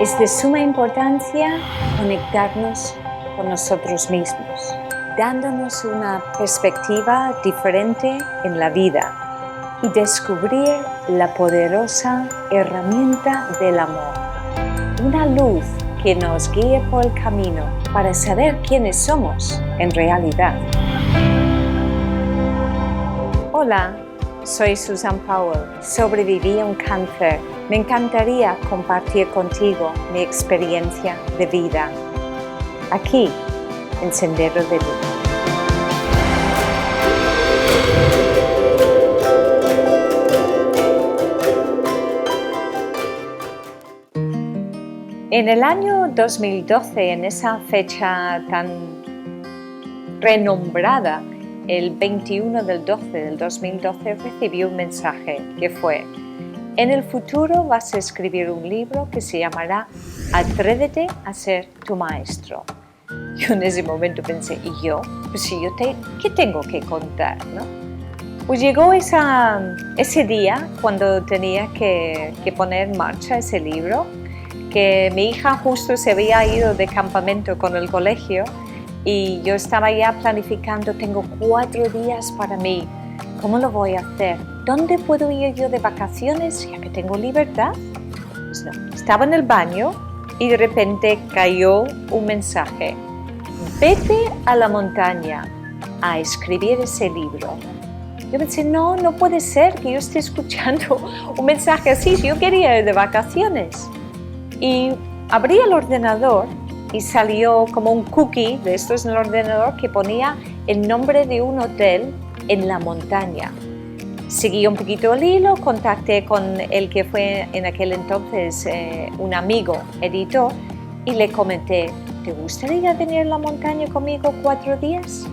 Es de suma importancia conectarnos con nosotros mismos, dándonos una perspectiva diferente en la vida y descubrir la poderosa herramienta del amor. Una luz que nos guíe por el camino para saber quiénes somos en realidad. Hola, soy Susan Powell. Sobreviví a un cáncer. Me encantaría compartir contigo mi experiencia de vida. Aquí, en Sendero de Luz. En el año 2012, en esa fecha tan renombrada, el 21 del 12 del 2012, recibí un mensaje que fue: en el futuro vas a escribir un libro que se llamará Atrévete a ser tu maestro. Yo en ese momento pensé, ¿y yo? Pues si ¿qué tengo que contar, no? Pues llegó ese día cuando tenía que poner en marcha ese libro, que mi hija justo se había ido de campamento con el colegio y yo estaba ya planificando, tengo 4 días para mí, ¿cómo lo voy a hacer? ¿Dónde puedo ir yo de vacaciones ya que tengo libertad? Pues no, estaba en el baño y de repente cayó un mensaje: vete a la montaña a escribir ese libro. Yo pensé, no puede ser que yo esté escuchando un mensaje así, yo quería ir de vacaciones. Y abrí el ordenador y salió como un cookie de estos en el ordenador que ponía el nombre de un hotel en la montaña. Seguí un poquito el hilo, contacté con el que fue en aquel entonces un amigo editor y le comenté, ¿te gustaría venir a la montaña conmigo 4 días?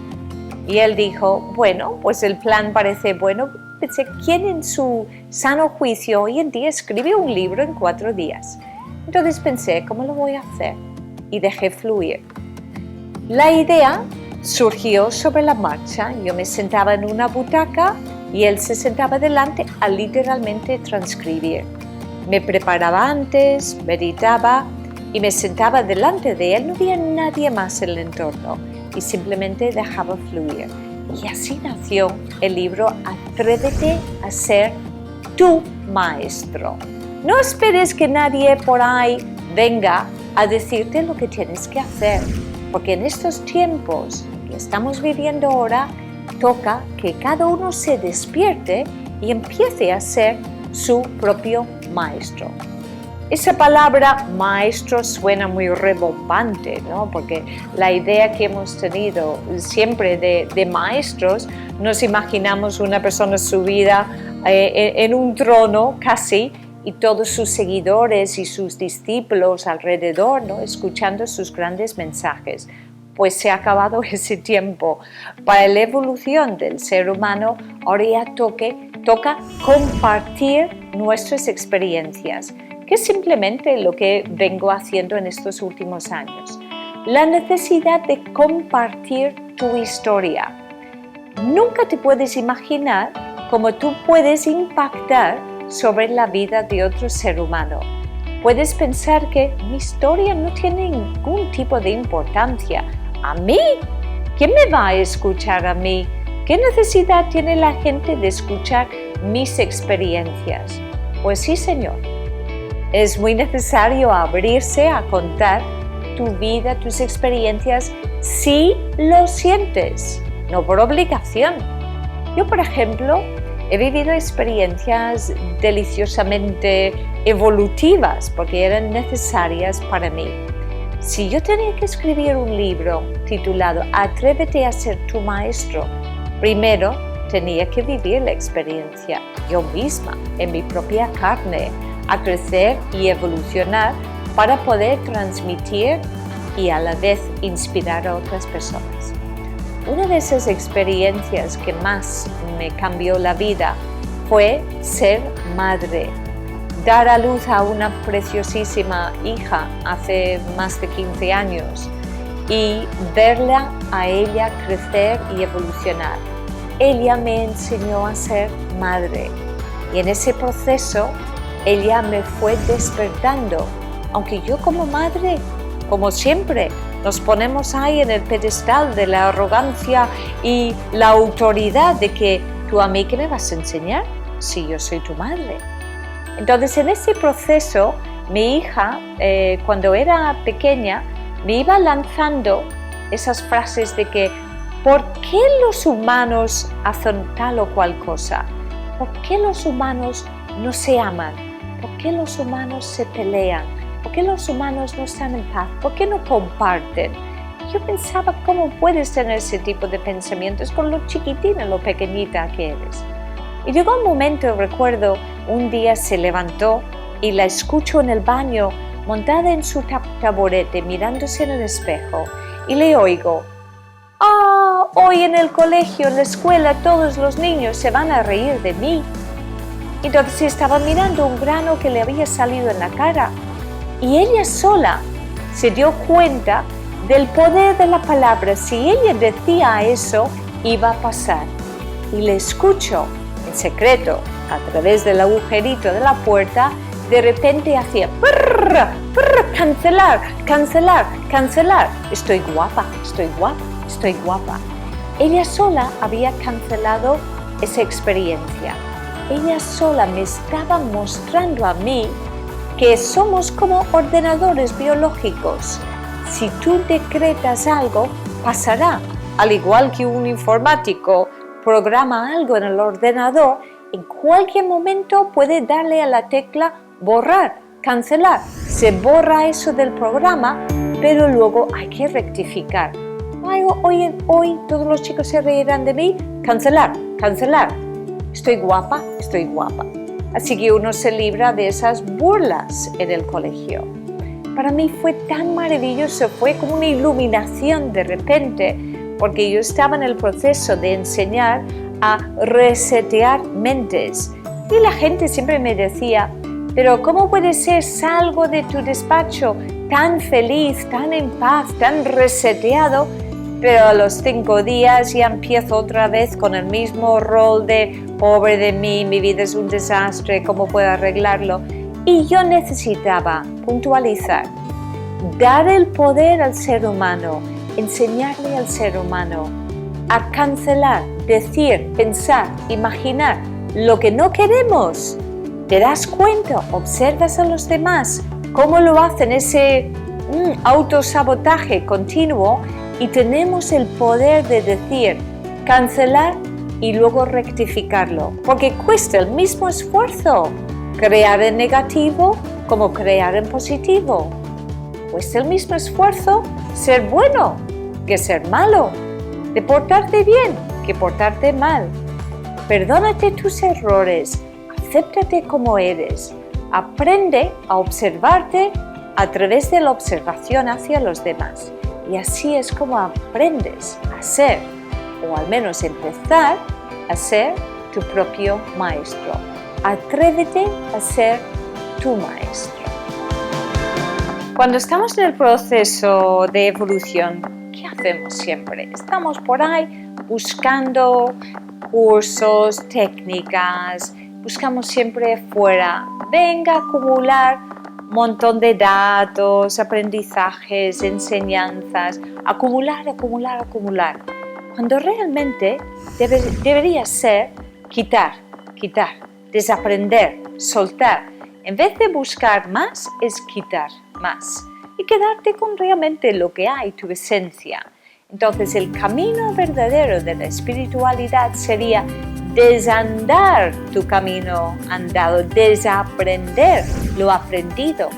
Y él dijo, bueno, pues el plan parece bueno. Pensé, ¿quién en su sano juicio hoy en día escribe un libro en 4 días? Entonces pensé, ¿cómo lo voy a hacer? Y dejé fluir. La idea surgió sobre la marcha. Yo me sentaba en una butaca y él se sentaba delante a literalmente transcribir. Me preparaba antes, meditaba y me sentaba delante de él. No había nadie más en el entorno y simplemente dejaba fluir. Y así nació el libro Atrévete a ser tu maestro. No esperes que nadie por ahí venga a decirte lo que tienes que hacer, porque en estos tiempos que estamos viviendo ahora, toca que cada uno se despierte y empiece a ser su propio maestro. Esa palabra maestro suena muy rebombante, ¿no? Porque la idea que hemos tenido siempre de maestros, nos imaginamos una persona subida en un trono casi, y todos sus seguidores y sus discípulos alrededor, ¿no? Escuchando sus grandes mensajes. Pues se ha acabado ese tiempo. Para la evolución del ser humano, ahora ya toca compartir nuestras experiencias, que es simplemente lo que vengo haciendo en estos últimos años. La necesidad de compartir tu historia. Nunca te puedes imaginar cómo tú puedes impactar sobre la vida de otro ser humano. Puedes pensar que mi historia no tiene ningún tipo de importancia. ¿A mí? ¿Quién me va a escuchar a mí? ¿Qué necesidad tiene la gente de escuchar mis experiencias? Pues sí, señor. Es muy necesario abrirse a contar tu vida, tus experiencias, si lo sientes, no por obligación. Yo, por ejemplo, he vivido experiencias deliciosamente evolutivas porque eran necesarias para mí. Si yo tenía que escribir un libro titulado Atrévete a ser tu maestro, primero tenía que vivir la experiencia yo misma, en mi propia carne, a crecer y evolucionar para poder transmitir y a la vez inspirar a otras personas. Una de esas experiencias que más me cambió la vida fue ser madre. Dar a luz a una preciosísima hija hace más de 15 años y verla a ella crecer y evolucionar. Ella me enseñó a ser madre y en ese proceso ella me fue despertando aunque yo como madre, como siempre, nos ponemos ahí en el pedestal de la arrogancia y la autoridad de que tú a mí ¿qué me vas a enseñar si yo soy tu madre? Entonces en ese proceso mi hija, cuando era pequeña, me iba lanzando esas frases de que ¿por qué los humanos hacen tal o cual cosa? ¿Por qué los humanos no se aman? ¿Por qué los humanos se pelean? ¿Por qué los humanos no están en paz? ¿Por qué no comparten? Yo pensaba, ¿cómo puedes tener ese tipo de pensamientos con lo chiquitina, lo pequeñita que eres? Y llegó un momento, recuerdo, un día se levantó y la escucho en el baño, montada en su taburete, mirándose en el espejo, y le oigo: «Ah, hoy en el colegio, en la escuela, todos los niños se van a reír de mí». Entonces estaba mirando un grano que le había salido en la cara, y ella sola se dio cuenta del poder de la palabra. Si ella decía eso, iba a pasar. Y le escucho en secreto, a través del agujerito de la puerta, de repente hacía prrr, prrr, cancelar, cancelar, cancelar. Estoy guapa, estoy guapa, estoy guapa. Ella sola había cancelado esa experiencia. Ella sola me estaba mostrando a mí que somos como ordenadores biológicos. Si tú decretas algo, pasará. Al igual que un informático programa algo en el ordenador, en cualquier momento puede darle a la tecla borrar, cancelar. Se borra eso del programa, pero luego hay que rectificar. Ay, hoy todos los chicos se reirán de mí. Cancelar, cancelar. Estoy guapa, estoy guapa. Así que uno se libra de esas burlas en el colegio. Para mí fue tan maravilloso, fue como una iluminación de repente, porque yo estaba en el proceso de enseñar a resetear mentes. Y la gente siempre me decía: pero ¿cómo puede ser? Salgo de tu despacho tan feliz, tan en paz, tan reseteado, pero a los 5 días ya empiezo otra vez con el mismo rol de pobre de mí, mi vida es un desastre, ¿cómo puedo arreglarlo? Y yo necesitaba puntualizar, dar el poder al ser humano, enseñarle al ser humano a cancelar, decir, pensar, imaginar lo que no queremos. ¿Te das cuenta? Observas a los demás cómo lo hacen, ese autosabotaje continuo, y tenemos el poder de decir, cancelar y luego rectificarlo, porque cuesta el mismo esfuerzo crear en negativo como crear en positivo. Cuesta el mismo esfuerzo ser bueno que ser malo, de portarte bien que portarte mal. Perdónate tus errores, acéptate como eres, aprende a observarte a través de la observación hacia los demás. Y así es como aprendes a ser, o al menos empezar a ser tu propio maestro. Atrévete a ser tu maestro. Cuando estamos en el proceso de evolución, ¿qué hacemos siempre? Estamos por ahí buscando cursos, técnicas, buscamos siempre fuera. Venga a acumular un montón de datos, aprendizajes, enseñanzas, acumular, acumular, acumular. Cuando realmente debería ser quitar, desaprender, soltar. En vez de buscar más, es quitar más y quedarte con realmente lo que hay, tu esencia. Entonces el camino verdadero de la espiritualidad sería desandar tu camino andado, desaprender lo aprendido,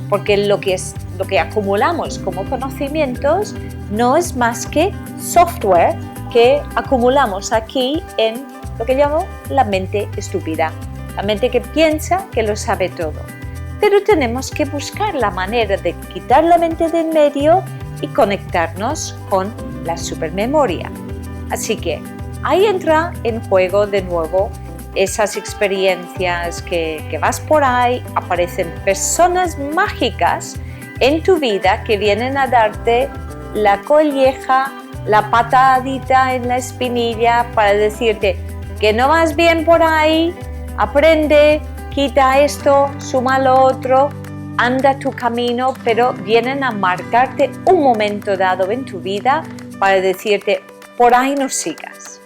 porque lo que acumulamos como conocimientos no es más que software que acumulamos aquí en lo que llamo la mente estúpida, la mente que piensa que lo sabe todo. Pero tenemos que buscar la manera de quitar la mente de en medio y conectarnos con la supermemoria. Así que ahí entra en juego de nuevo esas experiencias que vas por ahí, aparecen personas mágicas en tu vida que vienen a darte la colleja, la patadita en la espinilla para decirte que no vas bien por ahí, aprende, quita esto, suma lo otro, anda tu camino, pero vienen a marcarte un momento dado en tu vida para decirte, por ahí no sigas.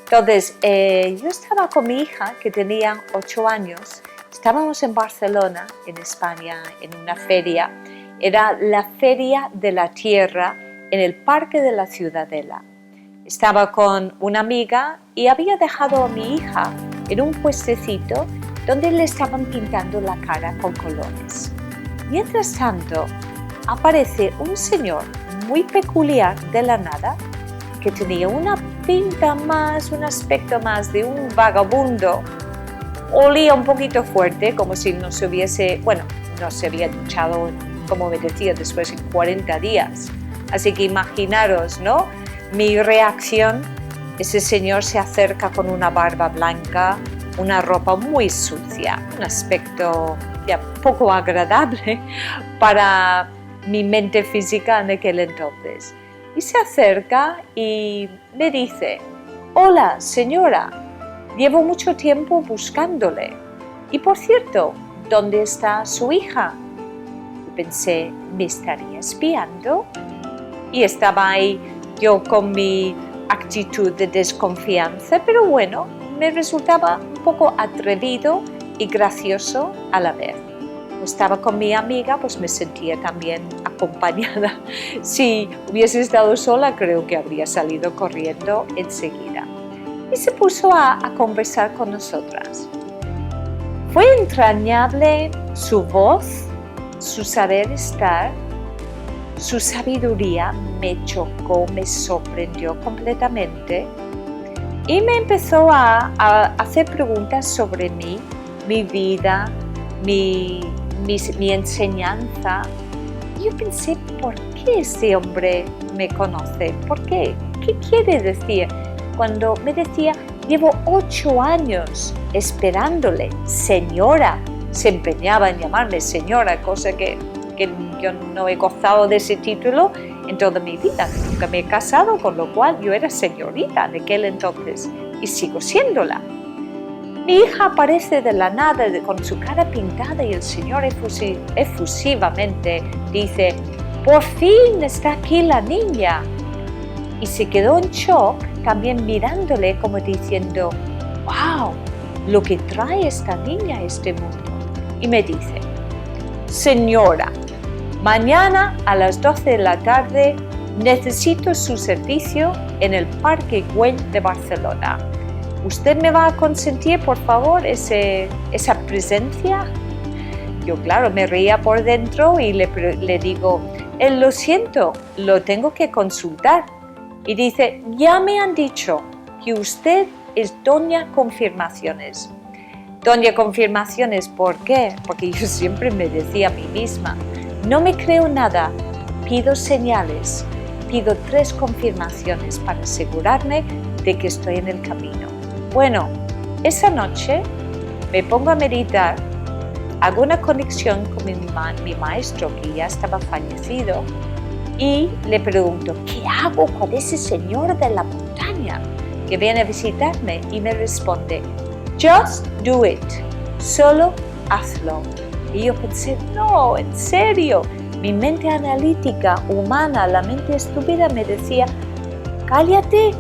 Entonces, yo estaba con mi hija, que tenía 8 años, estábamos en Barcelona, en España, en una feria. Era la Feria de la Tierra en el Parque de la Ciudadela. Estaba con una amiga y había dejado a mi hija en un puestecito donde le estaban pintando la cara con colores. Mientras tanto, aparece un señor muy peculiar de la nada, que tenía una pinta más, un aspecto más de un vagabundo. Olía un poquito fuerte, como si no se había duchado, como me decía, después de 40 días. Así que imaginaros, ¿no? Mi reacción, ese señor se acerca con una barba blanca, una ropa muy sucia, un aspecto ya poco agradable para mi mente física en aquel entonces. Y se acerca y me dice, hola señora, llevo mucho tiempo buscándole. Y por cierto, ¿dónde está su hija? Y pensé, ¿me estaría espiando? Y estaba ahí yo con mi actitud de desconfianza, pero bueno, me resultaba un poco atrevido y gracioso a la vez. Estaba con mi amiga, pues me sentía también acompañada. Si hubiese estado sola, creo que habría salido corriendo enseguida. Y se puso a conversar con nosotras. Fue entrañable su voz, su saber estar, su sabiduría me chocó, me sorprendió completamente y me empezó a hacer preguntas sobre mí, mi vida, mi enseñanza. Y yo pensé, ¿por qué este hombre me conoce? ¿Por qué? ¿Qué quiere decir? Cuando me decía, llevo 8 años esperándole, señora, se empeñaba en llamarme señora, cosa que yo no he gozado de ese título en toda mi vida. Nunca me he casado, con lo cual yo era señorita en aquel entonces y sigo siéndola. Mi hija aparece de la nada con su cara pintada y el señor efusivamente dice, por fin está aquí la niña. Y se quedó en shock, también mirándole como diciendo, wow, lo que trae esta niña a este mundo. Y me dice, señora, mañana a las 12 de la tarde necesito su servicio en el Parque Güell de Barcelona. ¿Usted me va a consentir, por favor, esa presencia? Yo, claro, me reía por dentro y le digo, lo siento, lo tengo que consultar. Y dice, ya me han dicho que usted es Doña Confirmaciones. Doña Confirmaciones, ¿por qué? Porque yo siempre me decía a mí misma, no me creo nada, pido señales, pido 3 confirmaciones para asegurarme de que estoy en el camino. Bueno, esa noche me pongo a meditar, hago una conexión con mi maestro que ya estaba fallecido y le pregunto, ¿qué hago con ese señor de la montaña que viene a visitarme? Y me responde, just do it, solo hazlo. Y yo pensé, no, en serio, mi mente analítica, humana, la mente estúpida me decía, cállate,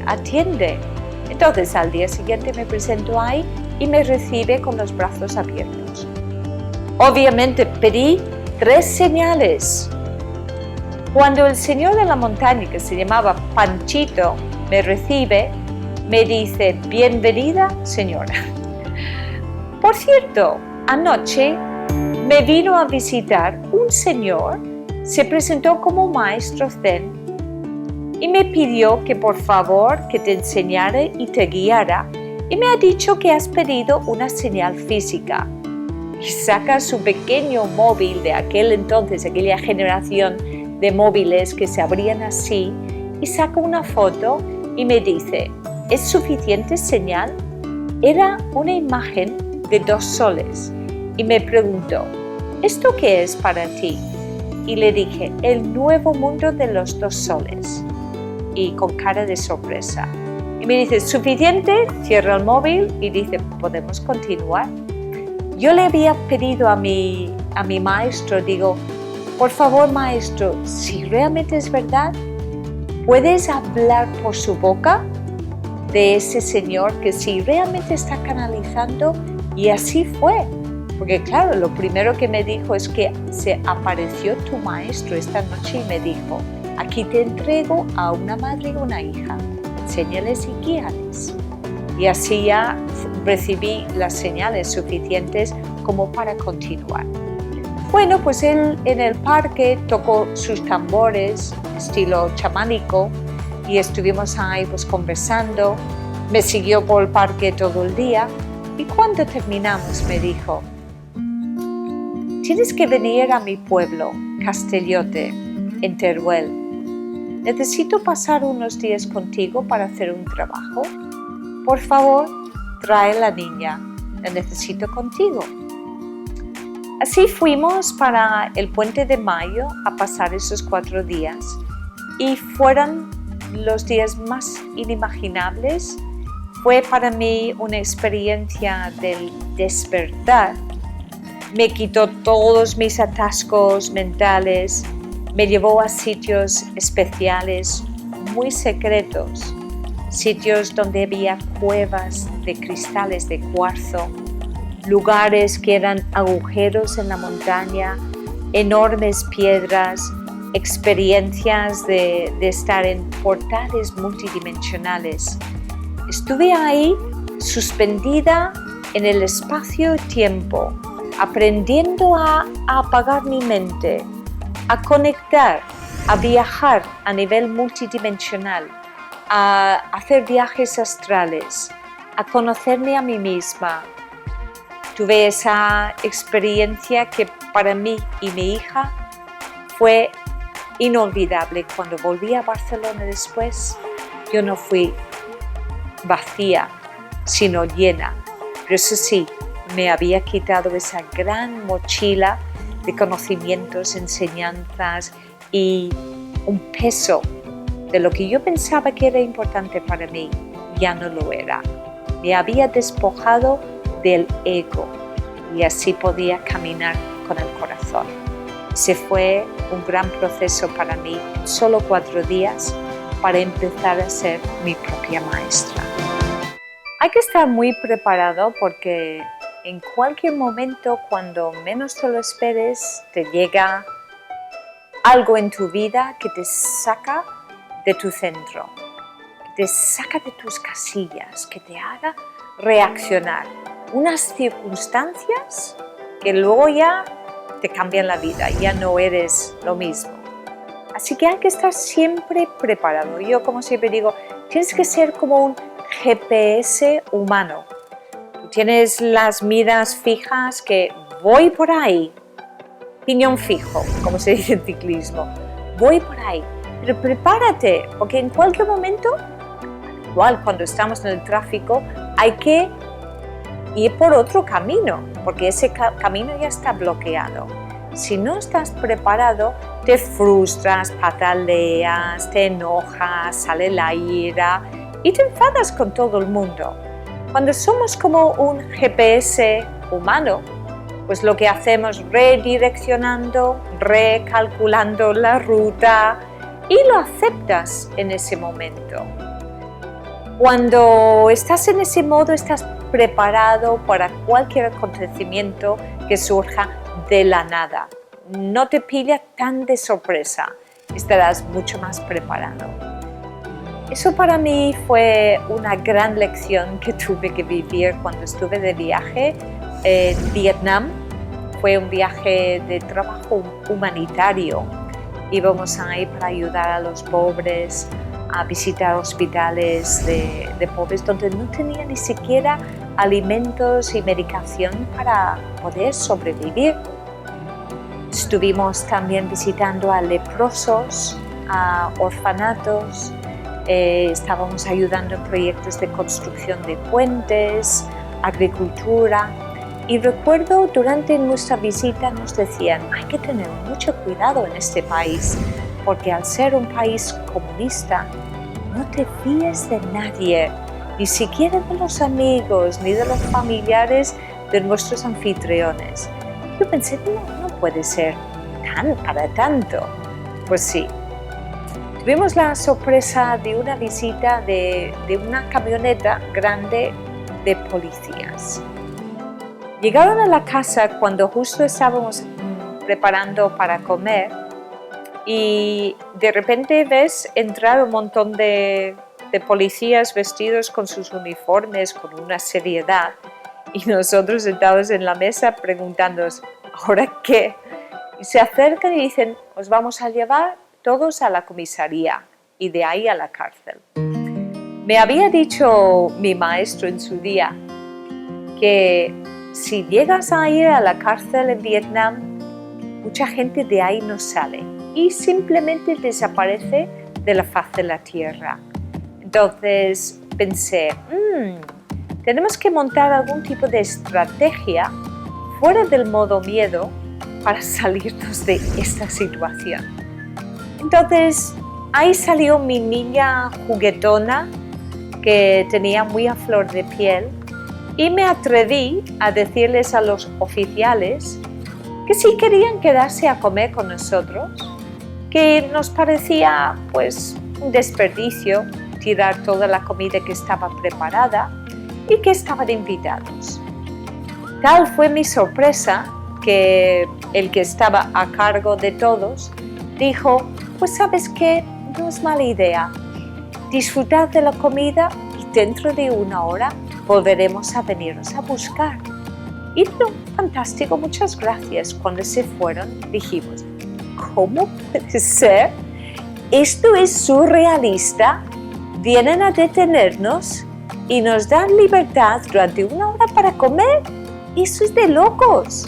atiende. Entonces al día siguiente me presento ahí y me recibe con los brazos abiertos. Obviamente pedí 3 señales. Cuando el señor de la montaña, que se llamaba Panchito, me recibe, me dice, bienvenida señora. Por cierto, anoche me vino a visitar un señor, se presentó como maestro zen y me pidió que por favor que te enseñara y te guiara y me ha dicho que has pedido una señal física. Y saca su pequeño móvil de aquel entonces, aquella generación de móviles que se abrían así y saca una foto y me dice, ¿es suficiente señal? Era una imagen de 2 soles y me preguntó, ¿esto qué es para ti? Y le dije, el nuevo mundo de los 2 soles. Y con cara de sorpresa. Y me dice, ¿suficiente? Cierra el móvil y dice, ¿podemos continuar? Yo le había pedido a mi maestro, digo, por favor maestro, si realmente es verdad, ¿puedes hablar por su boca de ese señor que si realmente está canalizando? Y así fue, porque claro, lo primero que me dijo es que se apareció tu maestro esta noche y me dijo, aquí te entrego a una madre y una hija, enséñales y guíales. Y así ya recibí las señales suficientes como para continuar. Bueno, pues él en el parque tocó sus tambores, estilo chamánico, y estuvimos ahí pues conversando. Me siguió por el parque todo el día y cuando terminamos me dijo, tienes que venir a mi pueblo, Castellote, en Teruel. Necesito pasar unos días contigo para hacer un trabajo. Por favor, trae a la niña, la necesito contigo. Así fuimos para el Puente de Mayo a pasar esos 4 días y fueron los días más inimaginables. Fue para mí una experiencia del despertar. Me quitó todos mis atascos mentales, me llevó a sitios especiales, muy secretos, sitios donde había cuevas de cristales de cuarzo, lugares que eran agujeros en la montaña, enormes piedras, experiencias de estar en portales multidimensionales. Estuve ahí suspendida en el espacio-tiempo, aprendiendo a apagar mi mente, a conectar, a viajar a nivel multidimensional, a hacer viajes astrales, a conocerme a mí misma. Tuve esa experiencia que para mí y mi hija fue inolvidable. Cuando volví a Barcelona después, yo no fui vacía, sino llena. Pero eso sí, me había quitado esa gran mochila de conocimientos, enseñanzas y un peso de lo que yo pensaba que era importante para mí, ya no lo era. Me había despojado del ego y así podía caminar con el corazón. Ese fue un gran proceso para mí, solo 4 días, para empezar a ser mi propia maestra. Hay que estar muy preparado porque en cualquier momento, cuando menos te lo esperes, te llega algo en tu vida que te saca de tu centro, que te saca de tus casillas, que te haga reaccionar. Unas circunstancias que luego ya te cambian la vida, ya no eres lo mismo. Así que hay que estar siempre preparado. Yo, como siempre digo, tienes que ser como un GPS humano. Tú tienes las miras fijas que voy por ahí, piñón fijo, como se dice en ciclismo, voy por ahí. Pero prepárate, porque en cualquier momento, igual cuando estamos en el tráfico, hay que ir por otro camino, porque ese camino ya está bloqueado. Si no estás preparado, te frustras, pataleas, te enojas, sale la ira y te enfadas con todo el mundo. Cuando somos como un GPS humano, pues lo que hacemos redireccionando, recalculando la ruta y lo aceptas en ese momento. Cuando estás en ese modo, estás preparado para cualquier acontecimiento que surja de la nada. No te pilla tan de sorpresa, estarás mucho más preparado. Eso para mí fue una gran lección que tuve que vivir cuando estuve de viaje en Vietnam. Fue un viaje de trabajo humanitario. Íbamos ahí para ayudar a los pobres, a visitar hospitales de pobres donde no tenían ni siquiera alimentos y medicación para poder sobrevivir. Estuvimos también visitando a leprosos, a orfanatos, estábamos ayudando en proyectos de construcción de puentes, agricultura. Y recuerdo durante nuestra visita nos decían, hay que tener mucho cuidado en este país, porque al ser un país comunista, no te fíes de nadie, ni siquiera de los amigos, ni de los familiares de nuestros anfitriones. Yo pensé, no puede ser para tanto. Pues sí. Tuvimos la sorpresa de una visita de una camioneta grande de policías. Llegaron a la casa cuando justo estábamos preparando para comer y de repente ves entrar un montón de policías vestidos con sus uniformes, con una seriedad, y nosotros sentados en la mesa preguntándonos, ¿ahora qué? Y se acercan y dicen, os vamos a llevar todos a la comisaría y de ahí a la cárcel. Me había dicho mi maestro en su día que si llegas a ir a la cárcel en Vietnam, mucha gente de ahí no sale y simplemente desaparece de la faz de la tierra. Entonces pensé, tenemos que montar algún tipo de estrategia fuera del modo miedo para salirnos de esta situación. Entonces ahí salió mi niña juguetona que tenía muy a flor de piel y me atreví a decirles a los oficiales que si querían quedarse a comer con nosotros, que nos parecía pues un desperdicio tirar toda la comida que estaba preparada y que estaban invitados. Tal fue mi sorpresa que el que estaba a cargo de todos dijo, pues sabes qué, no es mala idea, disfrutad de la comida y dentro de 1 hora volveremos a veniros a buscar. Y no, fantástico, muchas gracias. Cuando se fueron dijimos, ¿cómo puede ser? Esto es surrealista. Vienen a detenernos y nos dan libertad durante 1 hora para comer. Eso es de locos.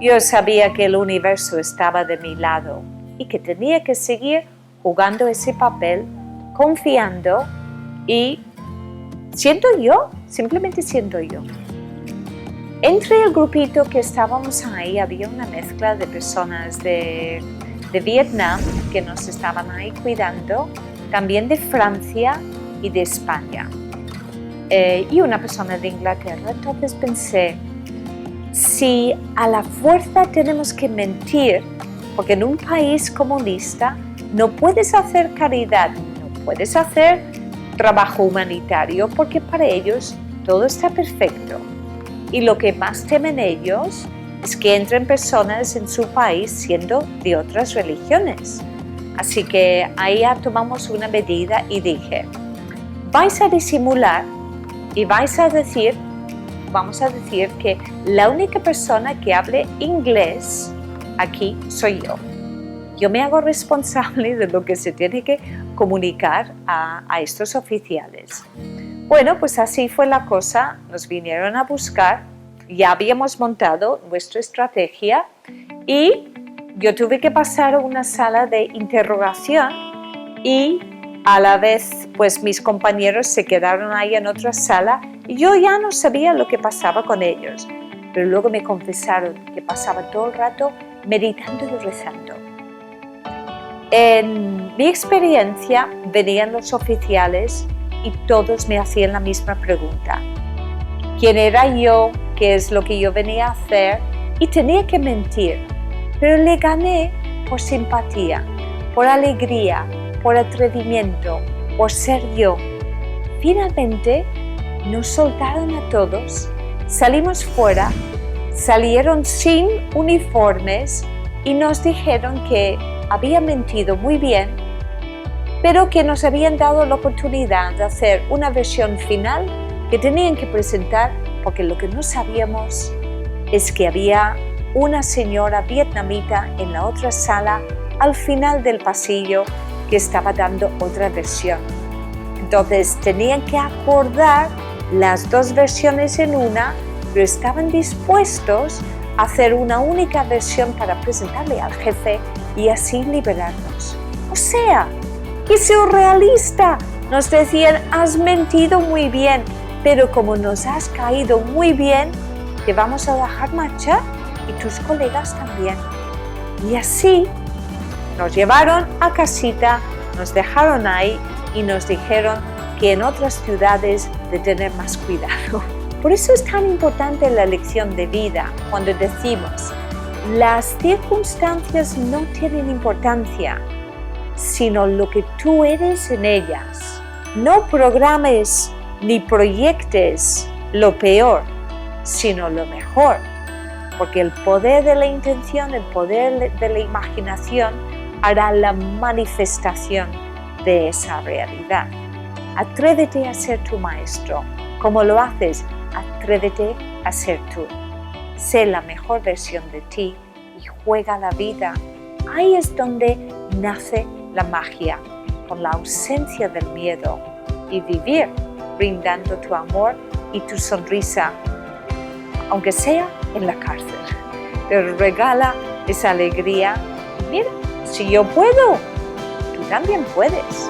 Yo sabía que el universo estaba de mi lado y que tenía que seguir jugando ese papel, confiando y siendo yo, simplemente siendo yo. Entre el grupito que estábamos ahí había una mezcla de personas de Vietnam que nos estaban ahí cuidando, también de Francia y de España, y una persona de Inglaterra. Entonces pensé, si a la fuerza tenemos que mentir, porque en un país comunista no puedes hacer caridad, no puedes hacer trabajo humanitario, porque para ellos todo está perfecto. Y lo que más temen ellos es que entren personas en su país siendo de otras religiones. Así que ahí ya tomamos una medida y dije, vais a disimular y vamos a decir que la única persona que hable inglés aquí soy yo. Yo me hago responsable de lo que se tiene que comunicar a estos oficiales. Bueno, pues así fue la cosa, nos vinieron a buscar, ya habíamos montado nuestra estrategia y yo tuve que pasar a una sala de interrogación y a la vez pues mis compañeros se quedaron ahí en otra sala y yo ya no sabía lo que pasaba con ellos, pero luego me confesaron que pasaba todo el rato meditando y rezando. En mi experiencia venían los oficiales y todos me hacían la misma pregunta. ¿Quién era yo? ¿Qué es lo que yo venía a hacer? Y tenía que mentir, pero le gané por simpatía, por alegría, por atrevimiento, por ser yo. Finalmente nos soltaron a todos, salimos fuera, salieron sin uniformes y nos dijeron que había mentido muy bien, pero que nos habían dado la oportunidad de hacer una versión final que tenían que presentar, porque lo que no sabíamos es que había una señora vietnamita en la otra sala al final del pasillo que estaba dando otra versión. Entonces tenían que acordar las dos versiones en una, pero estaban dispuestos a hacer una única versión para presentarle al jefe y así liberarnos. O sea, ¡qué surrealista! Nos decían, has mentido muy bien, pero como nos has caído muy bien, te vamos a dejar marchar y tus colegas también. Y así nos llevaron a casita, nos dejaron ahí y nos dijeron que en otras ciudades de tener más cuidado, Por eso es tan importante la lección de vida cuando decimos, las circunstancias no tienen importancia, sino lo que tú eres en ellas. No programes ni proyectes lo peor, sino lo mejor, porque el poder de la intención, el poder de la imaginación hará la manifestación de esa realidad. Atrévete a ser tu maestro. ¿Cómo lo haces? Atrévete a ser tú. Sé la mejor versión de ti y juega la vida. Ahí es donde nace la magia, con la ausencia del miedo, y vivir brindando tu amor y tu sonrisa, aunque sea en la cárcel. Te regala esa alegría. Mira, si yo puedo, tú también puedes.